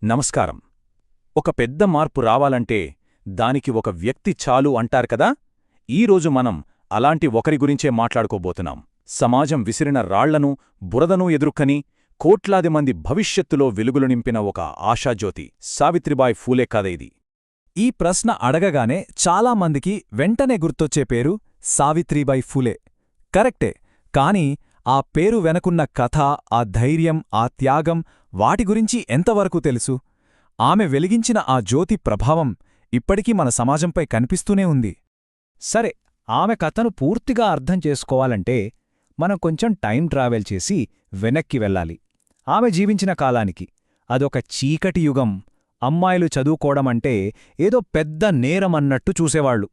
నమస్కారం. ఒక పెద్ద మార్పు రావాలంటే దానికి ఒక వ్యక్తి చాలు అంటారు కదా. ఈరోజు మనం అలాంటి ఒకరి గురించే మాట్లాడుకోబోతున్నాం. సమాజం విసిరిన రాళ్లను, బురదనూ ఎదుర్కొని కోట్లాది మంది భవిష్యత్తులో వెలుగులు నింపిన ఒక ఆశాజ్యోతి సావిత్రిబాయి ఫూలే కథ ఇది. ఈ ప్రశ్న అడగగానే చాలామందికి వెంటనే గుర్తొచ్చే పేరు సావిత్రిబాయి ఫూలే. కరెక్టే. కాని ఆ పేరు వెనకున్న కథ, ఆ ధైర్యం, ఆ త్యాగం, వాటి గురించి ఎంతవరకు తెలుసు? ఆమె వెలిగించిన ఆ జ్యోతి ప్రభావం ఇప్పటికీ మన సమాజంపై కనిపిస్తూనే ఉంది. సరే, ఆమె కథను పూర్తిగా అర్థం చేసుకోవాలంటే మనం కొంచెం టైం ట్రావెల్ చేసి వెనక్కి వెళ్ళాలి. ఆమె జీవించిన కాలానికి. అదొక చీకటి యుగం. అమ్మాయిలు చదువుకోవడమంటే ఏదో పెద్ద నేరమన్నట్టు చూసేవాళ్లు.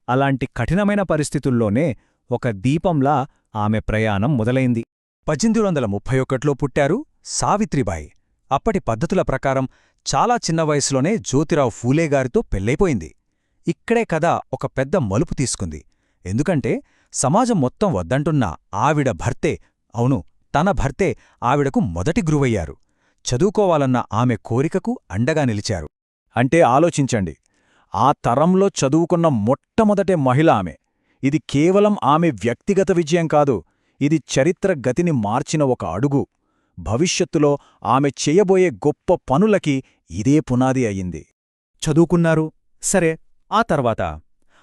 అలాంటి కఠినమైన పరిస్థితుల్లోనే ఒక దీపంలా ఆమె ప్రయాణం మొదలైంది. 1831లో పుట్టారు సావిత్రిబాయి. అప్పటి పద్ధతుల ప్రకారం చాలా చిన్న వయసులోనే జ్యోతిరావు ఫూలేగారితో పెళ్లైపోయింది. ఇక్కడే కథ ఒక పెద్ద మలుపు తీసుకుంది. ఎందుకంటే సమాజం మొత్తం వద్దంటున్నా ఆవిడ భర్తే, అవును తన భర్తే ఆవిడకు మొదటి గురువయ్యారు. చదువుకోవాలన్న ఆమె కోరికకు అండగా నిలిచారు. అంటే ఆలోచించండి, ఆ తరంలో చదువుకున్న మొట్టమొదటి మహిళ ఆమె. ఇది కేవలం ఆమె వ్యక్తిగత విజయం కాదు, ఇది చరిత్ర గతిని మార్చిన ఒక అడుగు. భవిష్యత్తులో ఆమె చేయబోయే గొప్ప పనులకి ఇదే పునాది అయింది. చదువుకున్నారు, సరే. ఆ తర్వాత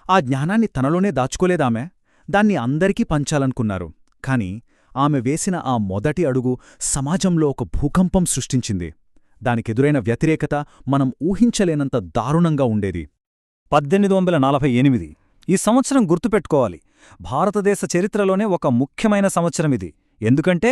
ఆ జ్ఞానాన్ని తనలోనే దాచుకోలేదామె. దాన్ని అందరికీ పంచాలనుకున్నారు. కాని ఆమె వేసిన ఆ మొదటి అడుగు సమాజంలో ఒక భూకంపం సృష్టించింది. దానికెదురైన వ్యతిరేకత మనం ఊహించలేనంత దారుణంగా ఉండేది. 1848. ఈ సంవత్సరం గుర్తుపెట్టుకోవాలి. భారతదేశ చరిత్రలోనే ఒక ముఖ్యమైన సంవత్సరమిది. ఎందుకంటే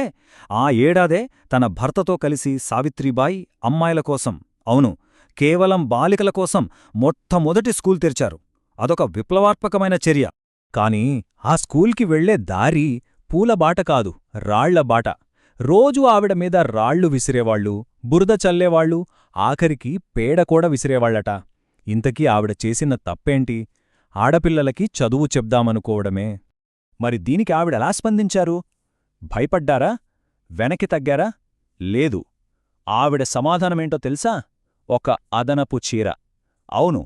ఆ ఏడాదే తన భర్తతో కలిసి సావిత్రిబాయి అమ్మాయిల కోసం, అవును కేవలం బాలికల కోసం మొట్టమొదటి స్కూల్ తెరిచారు. అదొక విప్లవాత్మకమైన చర్య. కాని ఆ స్కూల్కి వెళ్లే దారి పూలబాట కాదు, రాళ్లబాట. రోజూ ఆవిడ మీద రాళ్లు విసిరేవాళ్లు, బురద చల్లేవాళ్లు, ఆఖరికి పేడ కూడా విసిరేవాళ్లట. ఇంతకీ ఆవిడ చేసిన తప్పేంటి? ఆడపిల్లలకి చదువు చెప్దామనుకోవడమే. మరి దీనికి ఆవిడెలా స్పందించారు? భయపడ్డారా? వెనక్కి తగ్గారా? లేదు. ఆవిడ సమాధానమేంటో తెలుసా? ఒక అదనపు చీర. అవును,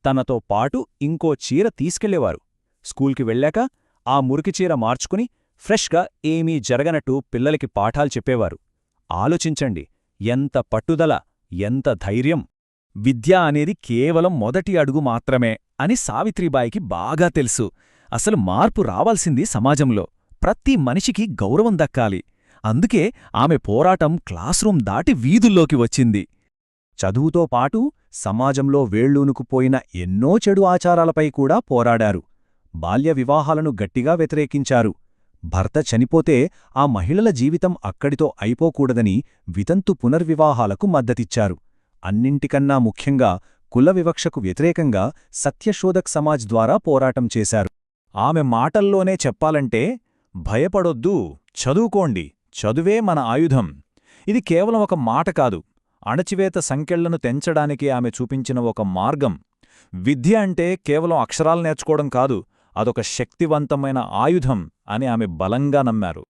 తనతో పాటు ఇంకో చీర తీసుకెళ్లేవారు. స్కూల్కి వెళ్ళాక ఆ మురికిచీర మార్చుకుని ఫ్రెష్గా ఏమీ జరగనట్టు పిల్లలకి పాఠాలు చెప్పేవారు. ఆలోచించండి, ఎంత పట్టుదల, ఎంత ధైర్యం! విద్య అనేది కేవలం మొదటి అడుగు మాత్రమే అని సావిత్రిబాయికి బాగా తెలుసు. అసలు మార్పు రావాల్సింది సమాజంలో. ప్రతి మనిషికి గౌరవం దక్కాలి. అందుకే ఆమె పోరాటం క్లాస్రూమ్ దాటి వీధుల్లోకి వచ్చింది. చదువుతో పాటు సమాజంలో వేళ్లూనుకుపోయిన ఎన్నో చెడు ఆచారాలపై కూడా పోరాడారు. బాల్య వివాహాలను గట్టిగా వ్యతిరేకించారు. భర్త చనిపోతే ఆ మహిళల జీవితం అక్కడితో అయిపోకూడదని వితంతు పునర్వివాహాలకు మద్దతిచ్చారు. అన్నింటికన్నా ముఖ్యంగా కుల వివక్షకు వ్యతిరేకంగా సత్యశోధక్ సమాజ్ ద్వారా పోరాటం చేశారు. ఆమె మాటల్లోనే చెప్పాలంటే, భయపడొద్దు, చదువుకోండి, చదువే మన ఆయుధం. ఇది కేవలం ఒక మాట కాదు, అణచివేత సంకెళ్లను తెంచడానికి ఆమె చూపించిన ఒక మార్గం. విద్య అంటే కేవలం అక్షరాలు నేర్చుకోవడం కాదు, అదొక శక్తివంతమైన ఆయుధం అని ఆమె బలంగా నమ్మారు.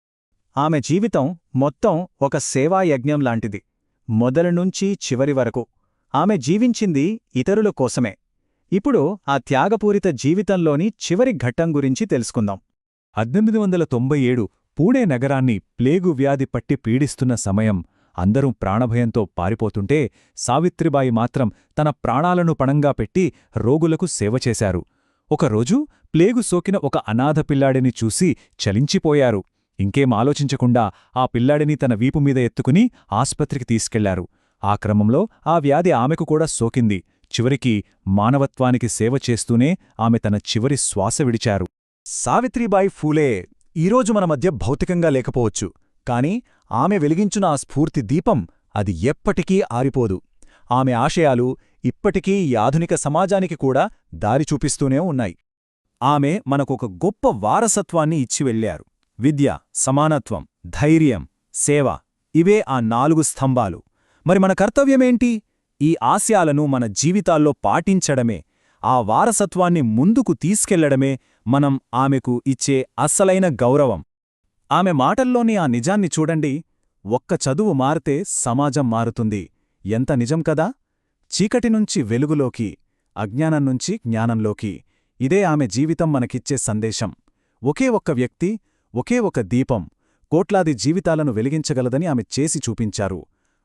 ఆమె జీవితం మొత్తం ఒక సేవాయజ్ఞం లాంటిది. మొదలునుంచి చివరి వరకు ఆమె జీవించింది ఇతరుల కోసమే. ఇప్పుడు ఆ త్యాగపూరిత జీవితంలోని చివరి ఘట్టం గురించి తెలుసుకుందాం. 1897 పూణే నగరాన్ని ప్లేగు వ్యాధి పట్టి పీడిస్తున్న సమయం. అందరూ ప్రాణభయంతో పారిపోతుంటే సావిత్రిబాయి మాత్రం తన ప్రాణాలను పణంగా పెట్టి రోగులకు సేవ చేశారు. ఒకరోజు ప్లేగు సోకిన ఒక అనాథ పిల్లాడిని చూసి చలించిపోయారు. ఇంకేం ఆలోచించకుండా ఆ పిల్లాడిని తన వీపుమీద ఎత్తుకుని ఆస్పత్రికి తీసుకెళ్లారు. ఆ క్రమంలో ఆ వ్యాధి ఆమెకు కూడా సోకింది. చివరికి మానవత్వానికి సేవ చేస్తూనే ఆమె తన చివరి శ్వాస విడిచారు. సావిత్రిబాయి ఫూలే ఈరోజు మన మధ్య భౌతికంగా లేకపోవచ్చు, కాని ఆమె వెలిగించిన ఆ స్ఫూర్తి దీపం అది ఎప్పటికీ ఆరిపోదు. ఆమె ఆశయాలు ఇప్పటికీ ఈ ఆధునిక సమాజానికి కూడా దారి చూపిస్తూనే ఉన్నాయి. ఆమె మనకొక గొప్ప వారసత్వాన్ని ఇచ్చి వెళ్లారు. విద్య, సమానత్వం, ధైర్యం, సేవ, ఇవే ఆ 4 స్తంభాలు. మరి మన కర్తవ్యమేంటి? ఈ ఆశయాలను మన జీవితాల్లో పాటించడమే, ఆ వారసత్వాన్ని ముందుకు తీసుకెళ్లడమే మనం ఆమెకు ఇచ్చే అస్సలైన గౌరవం. ఆమె మాటల్లోని ఆ నిజాన్ని చూడండి. ఒక్క చదువు మారితే సమాజం మారుతుంది. ఎంత నిజం కదా? చీకటి నుంచి వెలుగులోకి, అజ్ఞానం నుంచి జ్ఞానంలోకి, ఇదే ఆమె జీవితం మనకిచ్చే సందేశం. ఒకే ఒక్క వ్యక్తి, ఒకే ఒక దీపం కోట్లాది జీవితాలను వెలిగించగలదని ఆమె చేసి చూపించారు.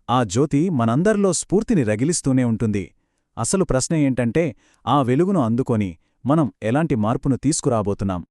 ఆ జ్యోతి మనందరిలో స్ఫూర్తిని రగిలిస్తూనే ఉంటుంది. అసలు ప్రశ్న ఏంటంటే, ఆ వెలుగును అందుకొని మనం ఎలాంటి మార్పును తీసుకురాబోతున్నాం?